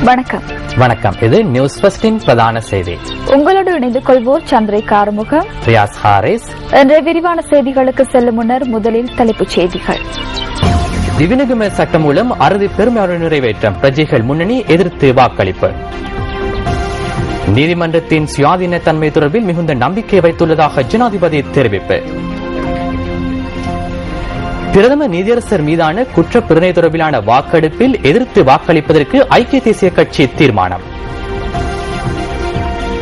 வணக்கம். வணக்கம். இது நியூஸ் ஃபர்ஸ்டின் பிரதான செய்தி. உங்களோடு இணைந்து கொள்வோர் சந்திரிகா ஆறுமுகம், ரியாஸ் ஹாரிஸ். இன்றைய விரிவான செய்திகளுக்கு செல்லும் முன்னர் முதலில் தலைப்புச் செய்திகள். திவினகும சட்டம் மூலம் அறுதி பெரும்பான்மை நிறைவேற்றம், பிரஜைகள் முன்னணி எதிர்த்து வாக்களிப்பு. நீதிமன்றத்தின் சுயாதீன தன்மை தொடர்பில் மிகுந்த நம்பிக்கை வைத்துள்ளதாக ஜனாதிபதி தெரிவிப்பு. பிரதம நீதியரசர் மீதான குற்றப்பிரேரணை தொடர்பிலான வாக்கெடுப்பில் எதிர்த்து வாக்களிப்பதற்கு ஐக்கிய தேசிய கட்சி தீர்மானம்.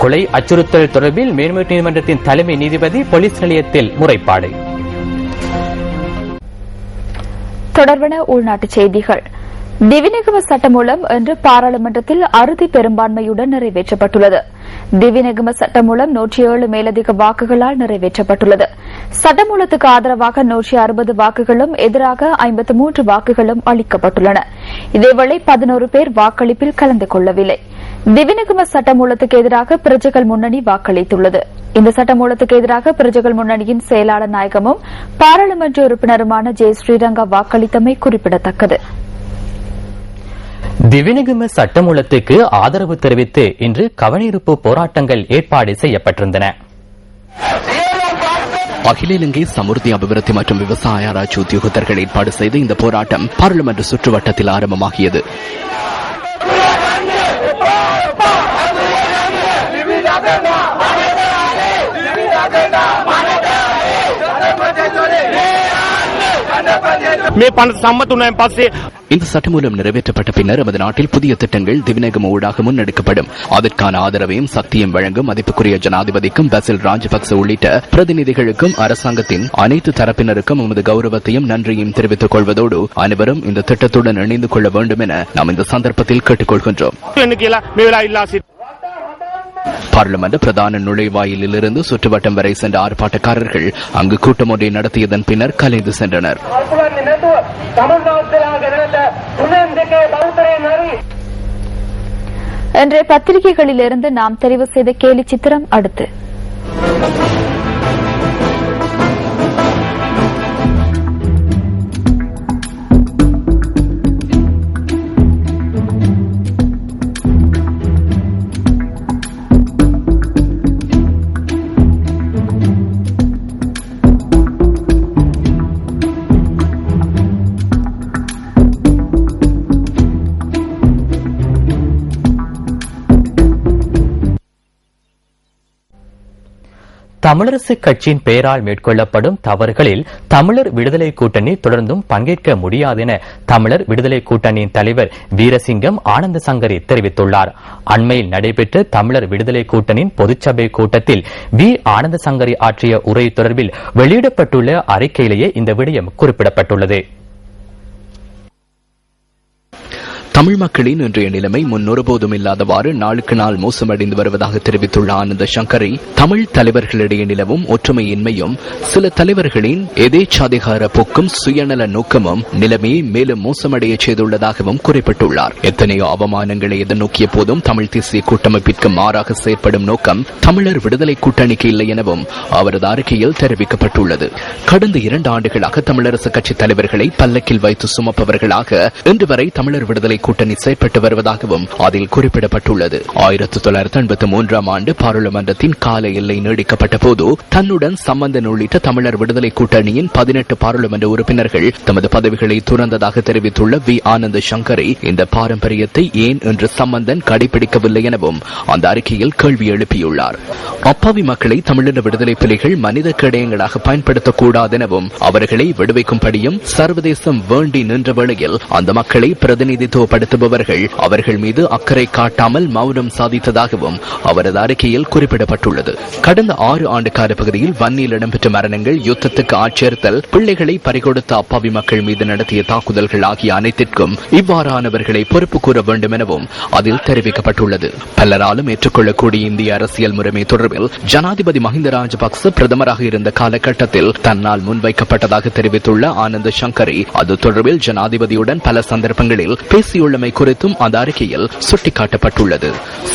கொலை அச்சுறுத்தல் தொடர்பில் மேன்முறையீட்டு நீதிமன்றத்தின் தலைமை நீதிபதி போலீஸ் நிலையத்தில் முறைப்பாடு. தொடர்பான உள்நாட்டுச் செய்திகள். திவிநகம சட்டம் மூலம் இன்று பாராளுமன்றத்தில் அறுதி பெரும்பான்மையுடன் நிறைவேற்றப்பட்டுள்ளது. திவிநகம சட்டம் மூலம் 107 மேலதிக வாக்குகளால் நிறைவேற்றப்பட்டுள்ளது. சட்டமூலத்துக்கு ஆதரவாக 160 வாக்குகளும் எதிராக 53 வாக்குகளும் அளிக்கப்பட்டுள்ளன. இதேவேளை 11 பேர் வாக்களிப்பில் கலந்து கொள்ளவில்லை. திவிநகம சட்டமூலத்துக்கு எதிராக பிரஜைகள் முன்னணி வாக்களித்துள்ளது. இந்த சட்டமூலத்துக்கு எதிராக பிரஜைகள் முன்னணியின் செயலாளர் நாயகமும் பாராளுமன்ற உறுப்பினருமான ஜெய ஸ்ரீரங்கா வாக்களித்தமை குறிப்பிடத்தக்கது. திவிநகம சட்டமூலத்துக்கு ஆதரவு தெரிவித்து இன்று கவனியிருப்பு போராட்டங்கள் ஏற்பாடு செய்யப்பட்டிருந்தன. அகில இலங்கை சமுர்த்தி அபிவிருத்தி மற்றும் விவசாய ஆராய்ச்சி உத்தியோகத்தர்கள் ஏற்பாடு செய்த இந்த போராட்டம் பாராளுமன்ற சுற்றுவட்டத்தில் ஆரம்பமாகியது. இந்த சட்டமூலம் நிறைவேற்றப்பட்ட பின்னர் நமது நாட்டில் புதிய திட்டங்கள் திவிநகம ஊடாக முன்னெடுக்கப்படும். அதற்கான ஆதரவையும் சக்தியும் வழங்கும் மதிப்புக்குரிய ஜனாதிபதிக்கும் பசில் ராஜபக்ச உள்ளிட்ட பிரதிநிதிகளுக்கும் அரசாங்கத்தின் அனைத்து தரப்பினருக்கும் நமது கௌரவத்தையும் நன்றியையும் தெரிவித்துக் கொள்வதோடு அனைவரும் இந்த திட்டத்துடன் இணைந்து கொள்ள வேண்டும் என நாம் இந்த சந்தர்ப்பத்தில் கேட்டுக்கொள்கின்றோம். பார்லிமெண்ட் பிரதான நுழைவாயிலில் இருந்து சுற்றுவட்டம் வரை சென்ற ஆர்ப்பாட்டக்காரர்கள் அங்கு கூட்டம் ஒன்றை நடத்தியதன் பின்னர் கலைந்து சென்றனர். இன்றைய பத்திரிகைகளிலிருந்து நாம் தெரிவு செய்த கேலி சித்திரம் அடுத்து. தமிழரசு கட்சியின் பெயரால் மேற்கொள்ளப்படும் தவறுகளில் தமிழர் விடுதலை கூட்டணி தொடர்ந்தும் பங்கேற்க முடியாது என தமிழர் விடுதலை கூட்டணியின் தலைவர் வீரசிங்கம் ஆனந்த சங்கரி தெரிவித்துள்ளார். அண்மையில் நடைபெற்ற தமிழர் விடுதலை கூட்டணியின் பொதுச்சபை கூட்டத்தில் வி ஆனந்த சங்கரி ஆற்றிய உரை தொடர்பில் வெளியிடப்பட்டுள்ள அறிக்கையிலேயே இந்த விடயம் குறிப்பிடப்பட்டுள்ளது. தமிழ் மக்களின் இன்றைய நிலைமை முன்னொருபோதும் இல்லாதவாறு நாளுக்கு நாள் மோசமடைந்து வருவதாக தெரிவித்துள்ள ஆனந்த சங்கரி, தமிழ் தலைவர்களிடையே நிலவும் ஒற்றுமையின்மையும் சில தலைவர்களின் எதேச்சாதிகார போக்கும் சுயநல நோக்கமும் நிலைமையை மேலும் மோசமடைய செய்துள்ளதாகவும் குறிப்பிட்டுள்ளார். எத்தனையோ அவமானங்களை எதிர்நோக்கிய போதும் தமிழ் தேசிய கூட்டமைப்பிற்கு மாறாக செயற்படும் நோக்கம் தமிழர் விடுதலை கூட்டணிக்கு இல்லை எனவும் அவரது அறிக்கையில் தெரிவிக்கப்பட்டுள்ளது. கடந்த 2 ஆண்டுகளாக தமிழரசு கட்சி தலைவர்களை பல்லக்கில் வைத்து சுமப்பவர்களாக இன்று வரை தமிழர் விடுதலை கூட்டணி செயற்பட்டு வருவதாகவும் அதில் குறிப்பிடப்பட்டுள்ளது. 1983 ஆண்டு பாராளுமன்றத்தின் கால எல்லை நீடிக்கப்பட்ட போது தன்னுடன் சம்பந்தன் உள்ளிட்ட தமிழர் விடுதலை கூட்டணியின் 18 பாராளுமன்ற உறுப்பினர்கள் தமது பதவிகளை துறந்ததாக தெரிவித்துள்ள வி ஆனந்த சங்கரி, இந்த பாரம்பரியத்தை ஏன் என்று சம்பந்தன் கடைபிடிக்கவில்லை எனவும் அந்த அறிக்கையில் கேள்வி எழுப்பியுள்ளார். அப்பாவி மக்களை தமிழர் விடுதலை புலிகள் மனித கேடயங்களாக பயன்படுத்தக்கூடாது எனவும் அவர்களை விடுவிக்கும்படியும் சர்வதேசம் வேண்டி நின்ற வேளையில் அந்த மக்களை பிரதிநிதித்துவ நடைமுறைப்படுத்துபவர்கள் அவர்கள் மீது அக்கறை காட்டாமல் மௌனம் சாதித்ததாகவும் அவரது அறிக்கையில் குறிப்பிடப்பட்டுள்ளது. கடந்த 6 ஆண்டு கால பகுதியில் வன்னியில் இடம்பெற்ற மரணங்கள், யுத்தத்துக்கு ஆட்சேர்த்தல், பிள்ளைகளை பறிகொடுத்த அப்பாவி மக்கள் மீது நடத்திய தாக்குதல்கள் ஆகிய அனைத்திற்கும் இவ்வாறானவர்களை பொறுப்பு கூற வேண்டும் எனவும் அதில் தெரிவிக்கப்பட்டுள்ளது. பலராலும் ஏற்றுக்கொள்ளக்கூடிய இந்திய அரசியல் முறைமை தொடர்பில் ஜனாதிபதி மஹிந்த ராஜபக்ச பிரதமராக இருந்த காலகட்டத்தில் தன்னால் முன்வைக்கப்பட்டதாக தெரிவித்துள்ள ஆனந்த சங்கரி அது தொடர்பில் ஜனாதிபதியுடன் பல சந்தர்ப்பங்களில் பேசியுள்ளமை குறித்தும் அந்த அறிக்கையில் சுட்டிக்காட்டப்பட்டுள்ளது.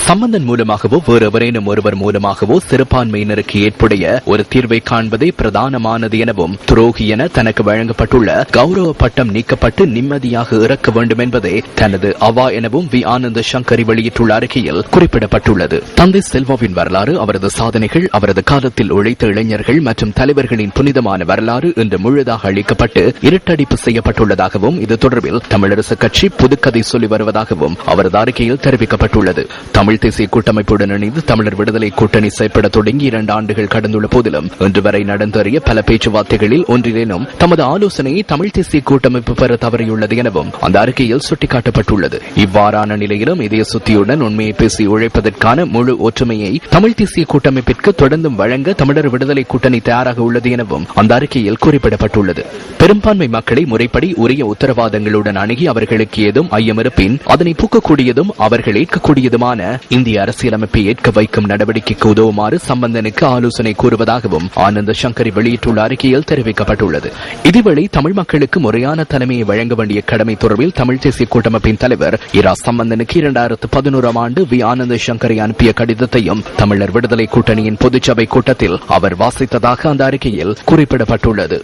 சம்பந்தன் மூலமாகவோ வேறெவரேனும் ஒருவர் மூலமாகவோ சிறுபான்மையினருக்கு ஏற்புடைய ஒரு தீர்வை காண்பதே பிரதானமானது எனவும் துரோகி என தனக்கு வழங்கப்பட்டுள்ள கௌரவ பட்டம் நீக்கப்பட்டு நிம்மதியாக இறக்க வேண்டும் என்பதே தனது அவா எனவும் வி ஆனந்த சங்கரி வெளியிட்டுள்ள அறிக்கையில் குறிப்பிடப்பட்டுள்ளது. தந்தை செல்வாவின் வரலாறு, அவரது சாதனைகள், அவரது காலத்தில் உழைத்த இளைஞர்கள் மற்றும் தலைவர்களின் புனிதமான வரலாறு இன்று முழுதாக அளிக்கப்பட்டு இருட்டடிப்பு செய்யப்பட்டுள்ளதாகவும் இது தொடர்பில் தமிழரசு கட்சி புதுக்கதை சொல்லி வருவதாகவும் அவரது அறிக்கையில் தெரிவிக்கப்பட்டுள்ளது. தமிழ் தேசிய கூட்டமைப்புடன் இணைந்து தமிழர் விடுதலை கூட்டணி செயற்பட தொடங்கி 2 ஆண்டுகள் கடந்துள்ள போதிலும் இன்று வரை நடந்தேறிய பல பேச்சுவார்த்தைகளில் ஒன்றிலேனும் தமது ஆலோசனையை தமிழ் தேசிய கூட்டமைப்பு பெற தவறியுள்ளது எனவும் அந்த அறிக்கையில் சுட்டிக்காட்டப்பட்டுள்ளது. இவ்வாறான நிலையிலும் இதய சுத்தியுடன் உண்மையை பேசி உழைப்பதற்கான முழு ஒற்றுமையை தமிழ் தேசிய கூட்டமைப்பிற்கு தொடர்ந்தும் வழங்க தமிழர் விடுதலை கூட்டணி தயாராக உள்ளது எனவும் அந்த அறிக்கையில் குறிப்பிடப்பட்டுள்ளது. பெரும்பான்மை மக்களை முறைப்படி உரிய உத்தரவாதங்களுடன் அணுகி அவர்களுக்கு ஏதும் ஐயம் இருப்பின் அதனை பூக்கக்கூடியதும் அவர்கள் ஏற்கக்கூடியதுமான இந்திய அரசியலமைப்பை ஏற்க வைக்கும் நடவடிக்கைக்கு உதவுமாறு சம்பந்தனுக்கு ஆலோசனை கூறுவதாகவும் ஆனந்த சங்கரி வெளியிட்டுள்ள அறிக்கையில் தெரிவிக்கப்பட்டுள்ளது. இதேவேளை தமிழ் மக்களுக்கு முறையான தலைமையை வழங்க வேண்டிய கடமை தொடர்பில் தமிழ் தேசிய கூட்டமைப்பின் தலைவர் இரா சம்பந்தனுக்கு 2011 ஆண்டு வி ஆனந்த சங்கரி அனுப்பிய கடிதத்தையும் தமிழர் விடுதலை கூட்டணியின் பொதுச்சபை கூட்டத்தில் அவர் வாசித்ததாக அந்த அறிக்கையில் குறிப்பிடப்பட்டுள்ளது.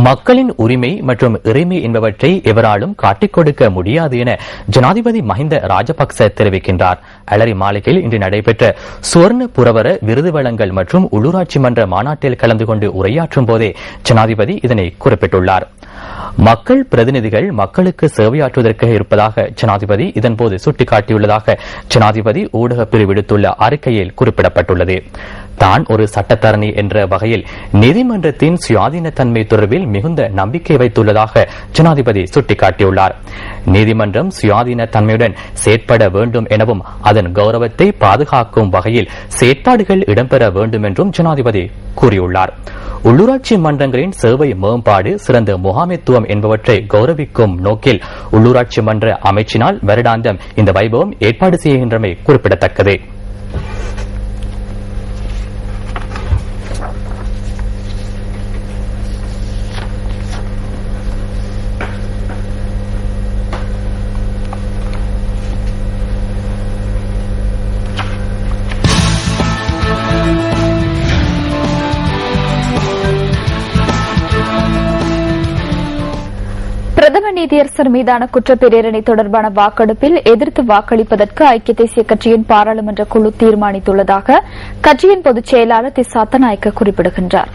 மக்களின் உரிமை மற்றும் இறைமை என்பவற்றை எவராலும் காட்டிக் கொடுக்க முடியாது என ஜனாதிபதி மஹிந்த ராஜபக்ச தெரிவிக்கின்றார். அலரி மாளிகையில் இன்று நடைபெற்ற சுவர்ண புரவர விருது வழங்கல் மற்றும் உள்ளூராட்சி மன்ற மாநாட்டில் கலந்து கொண்டு உரையாற்றும் போதே ஜனாதிபதி இதனை குறிப்பிட்டுள்ளார். மக்கள் பிரதிநிதிகள் மக்களுக்கு சேவையாற்றுவதற்காக இருப்பதாக ஜனாதிபதி இதன்போது சுட்டிக்காட்டியுள்ளதாக ஜனாதிபதி ஊடக பிரிவு விடுத்துள்ள அறிக்கையில் குறிப்பிடப்பட்டுள்ளது. தான் ஒரு சட்டத்தரணி என்ற வகையில் நீதிமன்றத்தின் சுயாதீனத்தன்மை தொடர்பில் மிகுந்த நம்பிக்கை வைத்துள்ளதாக ஜனாதிபதி சுட்டிக்காட்டியுள்ளார். நீதிமன்றம் சுயாதீன தன்மையுடன் செயற்பட வேண்டும் எனவும் அதன் கௌரவத்தை பாதுகாக்கும் வகையில் செயற்பாடுகள் இடம்பெற வேண்டும் என்றும் ஜனாதிபதி கூறியுள்ளார். உள்ளூராட்சி மன்றங்களின் சேவை மேம்பாடு, சிறந்த முகாமைத்துவம் என்பவற்றை கௌரவிக்கும் நோக்கில் உள்ளூராட்சி மன்ற அமைச்சினால் வருடாந்தம் இந்த வைபவம் ஏற்பாடு செய்கின்றமை குறிப்பிடத்தக்கது. பிரதம நீதியரசர் மீதான குற்றப்பிரேரணை தொடர்பான வாக்கெடுப்பில் எதிர்த்து வாக்களிப்பதற்கு ஐக்கிய தேசிய கட்சியின் பாராளுமன்ற குழு தீர்மானித்துள்ளதாக கட்சியின் பொதுச் செயலாளர் திசாத்த நாயக்க குறிப்பிடுகின்றார்.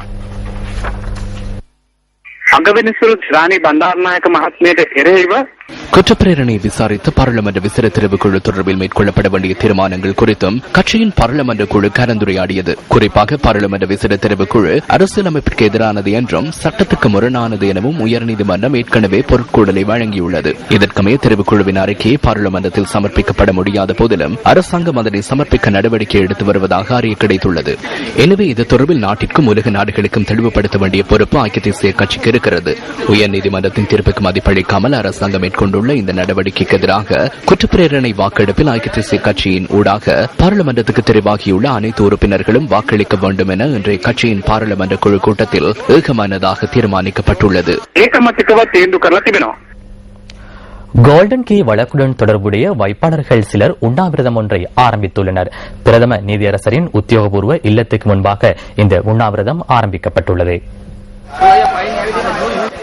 අගවිනිසුරු ශ්‍රාණි බණ්ඩාරනායක මහත්මියට එරෙහිව குற்றப்பிரேரணை விசாரித்து பாராளுமன்ற விசேட தெரிவு குழு தொடர்பில் மேற்கொள்ளப்பட வேண்டிய தீர்மானங்கள் குறித்தும் கட்சியின் பாராளுமன்ற குழு கலந்துரையாடியது. குறிப்பாக பாராளுமன்ற விசேட தெரிவு குழு அரசியலமைப்பிற்கு எதிரானது என்றும் சட்டத்துக்கு முரணானது எனவும் உயர்நீதிமன்றம் ஏற்கனவே பொருட்கூடலை வழங்கியுள்ளது. இதற்குமே தெரிவுக்குழுவின் அறிக்கையை பாராளுமன்றத்தில் சமர்ப்பிக்கப்பட முடியாத போதிலும் அரசாங்கம் அதனை சமர்ப்பிக்க நடவடிக்கை எடுத்து வருவதாக அறிய கிடைத்துள்ளது. எனவே இது தொடர்பில் நாட்டிற்கும் உலக நாடுகளுக்கும் தெளிவுபடுத்த வேண்டிய பொறுப்பு ஐக்கிய தேசிய கட்சிக்கு இருக்கிறது. உயர்நீதிமன்றத்தின் தீர்ப்புக்கு மதிப்பளிக்காமல் அரசாங்கம் மேற்கொண்டுள்ள இந்த நடவடிக்கைக்கு எதிராக குற்றப்பிரேரணை வாக்கெடுப்பில் ஐக்கிய தேசிய கட்சியின் ஊடாக பாராளுமன்றத்துக்கு தெரிவாகியுள்ள அனைத்து உறுப்பினர்களும் வாக்களிக்க வேண்டும் என இன்றைய கட்சியின் பாராளுமன்ற குழு கூட்டத்தில் ஏகமனதாக தீர்மானிக்கப்பட்டுள்ளது. கோல்டன் கே வழக்குடன் தொடர்புடைய வைப்பாளர்கள் சிலர் உண்ணாவிரதம் ஒன்றை ஆரம்பித்துள்ளனர். பிரதம நீதியரசரின் உத்தியோகபூர்வ இல்லத்துக்கு முன்பாக இந்த உண்ணாவிரதம் ஆரம்பிக்கப்பட்டுள்ளது.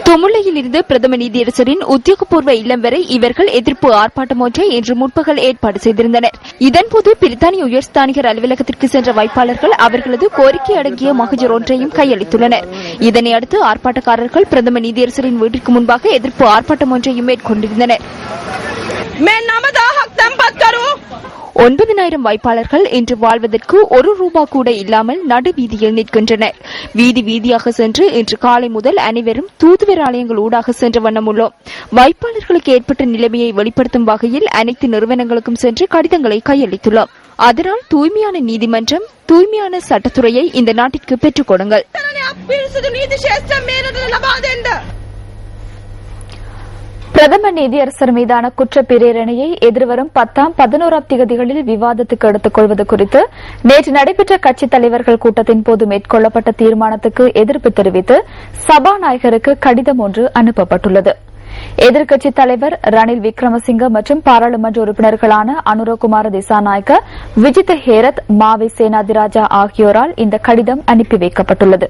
துமுல்லையில் இருந்து பிரதம நீதியரசரின் உத்தியோகபூர்வ இல்லம் வரை இவர்கள் எதிர்ப்பு ஆர்ப்பாட்டம் ஒன்றை இன்று முற்பகல் ஏற்பாடு செய்திருந்தனர். இதன்போது பிரித்தானிய உயர்ஸ்தானிகர் அலுவலகத்திற்கு சென்ற வைப்பாளர்கள் அவர்களது கோரிக்கை அடங்கிய மகஜர் ஒன்றையும் கையளித்துள்ளனர். இதனை அடுத்து ஆர்ப்பாட்டக்காரர்கள் பிரதம நீதியரசரின் வீட்டிற்கு முன்பாக எதிர்ப்பு ஆர்ப்பாட்டம் ஒன்றையும் மேற்கொண்டிருந்தனர். 9,000 வாய்ப்பாளர்கள் இன்று வாழ்வதற்கு ₹1 கூட இல்லாமல் நடுவீதியில் நிற்கின்றனர். வீதி வீதியாக சென்று இன்று காலை முதல் அனைவரும் தூதுவர் ஆலயங்கள் ஊடாக சென்ற வண்ணம் உள்ளோம். வாய்ப்பாளர்களுக்கு ஏற்பட்ட நிலைமையை வெளிப்படுத்தும் வகையில் அனைத்து நிறுவனங்களுக்கும் சென்று கடிதங்களை கையளித்துள்ளோம். அதனால் தூய்மையான நீதிமன்றம், தூய்மையான சட்டத்துறையை இந்த நாட்டிற்கு பெற்றுக் கொடுங்கள். பிரதம நீதியரசர் மீதான குற்றப் பிரேரணையை எதிர்வரும் 10ஆம் 11ஆம் திகதிகளில் விவாதத்துக்கு எடுத்துக் கொள்வது குறித்து நேற்று நடைபெற்ற கட்சித் தலைவர்கள் கூட்டத்தின் போது மேற்கொள்ளப்பட்ட தீர்மானத்துக்கு எதிர்ப்பு தெரிவித்து சபாநாயகருக்கு கடிதம் ஒன்று அனுப்பப்பட்டுள்ளது. எதிர்க்கட்சித் தலைவர் ரணில் விக்ரமசிங்க மற்றும் பாராளுமன்ற உறுப்பினர்களான அனுரகுமார திசாநாயக்க, விஜித ஹேரத், மாவி சேனாதிராஜா ஆகியோரால் இந்த கடிதம் அனுப்பி வைக்கப்பட்டுள்ளது.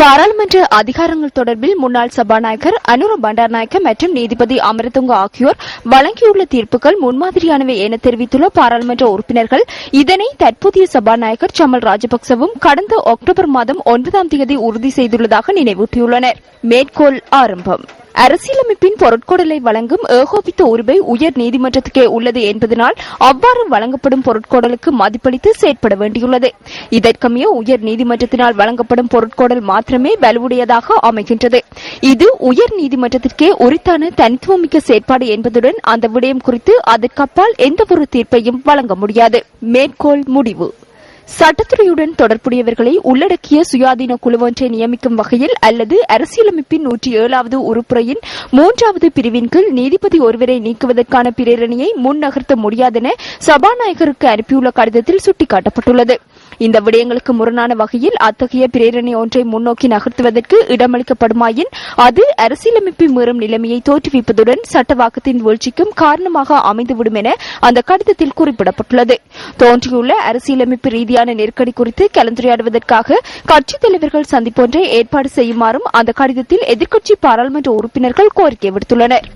பாராளுமன்ற அதிகாரங்கள் தொடர்பில் முன்னாள் சபாநாயகர் அனுர பண்டாரநாயக்க மற்றும் நீதிபதி அமரதுங்க ஆகியோர் வழங்கியுள்ள தீர்ப்புகள் முன்மாதிரியானவை என தெரிவித்துள்ள பாராளுமன்ற உறுப்பினர்கள் இதனை தற்போதைய சபாநாயகர் சமல் ராஜபக்சவும் கடந்த அக்டோபர் மாதம் 9ஆம் தேதி உறுதி செய்துள்ளதாக நினைவூட்டியுள்ளனர். மேற்கோள் ஆரம்பம். அரசியலமைப்பின் பொருட்கொடலை வழங்கும் ஏகோபித்த உரிமை உயர் நீதிமன்றத்துக்கே உள்ளது என்பதனால் அவ்வாறு வழங்கப்படும் பொருட்கொடலுக்கு மதிப்பளித்து செயற்பட வேண்டியுள்ளது. இதற்கமைய உயர் நீதிமன்றத்தினால் வழங்கப்படும் பொருட்கொடல் மாத்திரமே வலுவுடையதாக அமைகின்றது. இது உயர் நீதிமன்றத்திற்கே உரித்தான தனித்துவமிக்க செயற்பாடு என்பதுடன் அந்த விடயம் குறித்து அதற்கப்பால் எந்தவொரு தீர்ப்பையும் வழங்க முடியாது. மேற்கோள் முடிவு. சட்டத்துறையுடன் தொடர்புடையவர்களை உள்ளடக்கிய சுயாதீன குழுவொன்றை நியமிக்கும் வகையில் அல்லது அரசியலமைப்பின் 107வது உறுப்புரையின் 3வது பிரிவின் கீழ் நீதிபதி ஒருவரை நீக்குவதற்கான பிரேரணையை முன்னகர்த்த முடியாதென சபாநாயகருக்கு அனுப்பியுள்ள கடிதத்தில் சுட்டிக்காட்டப்பட்டுள்ளது. இந்த விடயங்களுக்கு முரணான வகையில் அத்தகைய பிரேரணை ஒன்றை முன்னோக்கி நகர்த்துவதற்கு இடமளிக்கப்படுமாயின் அது அரசியலமைப்பை மீறும் நிலைமையை தோற்றுவிப்பதுடன் சட்டவாக்கத்தின் வீழ்ச்சிக்கும் காரணமாக அமைந்துவிடும் என அந்த கடிதத்தில் குறிப்பிடப்பட்டுள்ளது. தோன்றியுள்ள அரசியலமைப்பு ரீதியான நெருக்கடி குறித்து கலந்துரையாடுவதற்காக கட்சித் தலைவர்கள் சந்திப்பொன்றை ஏற்பாடு செய்யுமாறும் அந்த கடிதத்தில் எதிர்க்கட்சி பாராளுமன்ற உறுப்பினர்கள் கோரிக்கை விடுத்துள்ளனர்.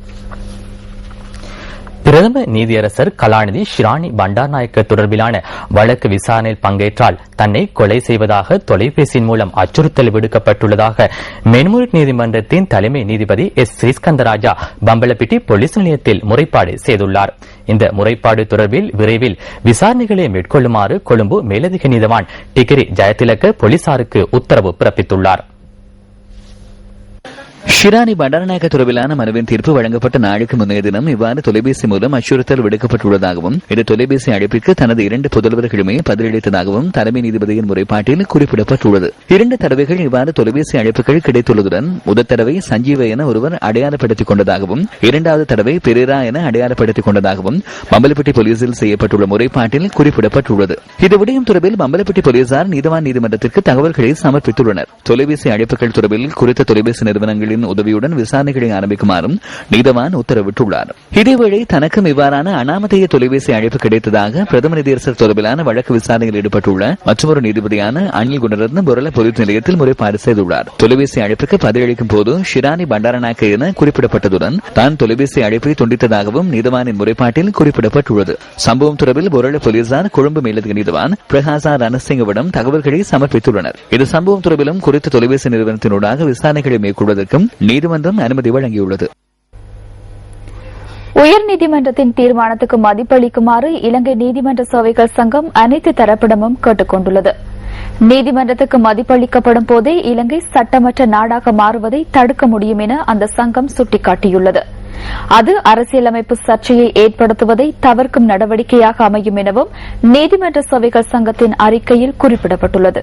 பிரதம நீதியரசர் கலாநிதி ஷிராணி பண்டாரநாயக்க தொடர்பிலான வழக்கு விசாரணையில் பங்கேற்றால் தன்னை கொலை செய்வதாக தொலைபேசியின் மூலம் அச்சுறுத்தல் விடுக்கப்பட்டுள்ளதாக மென்முறையீட்டு நீதிமன்றத்தின் தலைமை நீதிபதி எஸ் ஸ்ரீஸ்கந்தராஜா பம்பலப்பிட்டி போலீஸ் நிலையத்தில் முறைப்பாடு செய்துள்ளார். இந்த முறைப்பாடு தொடர்பில் விரைவில் விசாரணைகளை மேற்கொள்ளுமாறு கொழும்பு மேலதிக நீதவான் டிகிரி ஜெயதிலக போலீசாருக்கு உத்தரவு பிறப்பித்துள்ளார். ஷிராணி பண்டாரநாயக்க தொடர்பிலான மனுவின் தீர்ப்பு வழங்கப்பட்ட நாளுக்கு முன்னைய தினம் இவ்வாறு தொலைபேசி மூலம் அச்சுறுத்தல் விடுக்கப்பட்டுள்ளதாகவும் இந்த தொலைபேசி அழைப்பிற்கு தனது 2 புதல்வர்களுமே பதிலளித்ததாகவும் தலைமை நீதிபதியின் முறைப்பாட்டில் குறிப்பிடப்பட்டுள்ளது. 2 தடவைகள் இவ்வாறு தொலைபேசி அழைப்புகள் கிடைத்துள்ளதுடன் முதல் தடவை சஞ்சீவ என ஒருவர் அடையாளப்படுத்திக் கொண்டதாகவும் 2வது தடவை பெரேரா என அடையாளப்படுத்திக் கொண்டதாகவும் பம்பலப்பிட்டி போலீசில் செய்யப்பட்டுள்ள முறைப்பாட்டில் குறிப்பிடப்பட்டுள்ளது. இந்த விடயம் தொடர்பில் பம்பலப்பிட்டி போலீசார் நீதவான் நீதிமன்றத்திற்கு தகவல்களை சமர்ப்பித்துள்ளனர். தொலைபேசி அழைப்புகள் தொடர்பில் குறித்த தொலைபேசி நிறுவனங்களின் உதவியுடன் விசாரணைகளை ஆரம்பிக்குமாறும் நீதவான் உத்தரவிட்டுள்ளார். இதேவேளை தனக்கும் இவ்வாறான அனாமதேய தொலைபேசி அழைப்பு கிடைத்ததாக பிரதம நீதியரசர் தொடர்பிலான வழக்கு விசாரணையில் ஈடுபட்டுள்ள மற்றொரு நீதிபதியான அனில் குணரத்ன பொருள போலீஸ் நிலையத்தில் முறைப்பாடு செய்துள்ளார். தொலைபேசி அழைப்புக்கு பதிலளிக்கும் போது ஷிராணி பண்டாரநாயக்க என குறிப்பிடப்பட்டதுடன் தான் தொலைபேசி அழைப்பை துண்டித்ததாகவும் நீதவானின் முறைப்பாட்டில் குறிப்பிடப்பட்டுள்ளது. சம்பவம் தொடர்பில் பொருள போலீசார் கொழும்பு மேலதிக நீதவான் பிரகாசா ரணசிங்கவிடம் தகவல்களை சமர்ப்பித்துள்ளனர். இது சம்பவம் தொடர்பிலும் குறித்த தொலைபேசி நிறுவனத்தினூடாக விசாரணைகளை மேற்கொள்வதற்கும் நீதிமன்றம் அனுமதி வழங்கியுள்ளது. உயர்நீதிமன்றத்தின் தீர்மானத்துக்கு மதிப்பளிக்குமாறு இலங்கை நீதிமன்ற சேவைகள் சங்கம் அனைத்து தரப்பிடமும் கேட்டுக் கொண்டுள்ளது. நீதிமன்றத்துக்கு மதிப்பளிக்கப்படும் போதே இலங்கை சட்டமற்ற நாடாக மாறுவதை தடுக்க முடியும் என அந்த சங்கம் சுட்டிக்காட்டியுள்ளது. அது அரசியலமைப்பு சர்ச்சையை ஏற்படுத்துவதை தவிர்க்கும் நடவடிக்கையாக அமையும் எனவும் நீதிமன்ற சேவைகள் சங்கத்தின் அறிக்கையில் குறிப்பிடப்பட்டுள்ளது.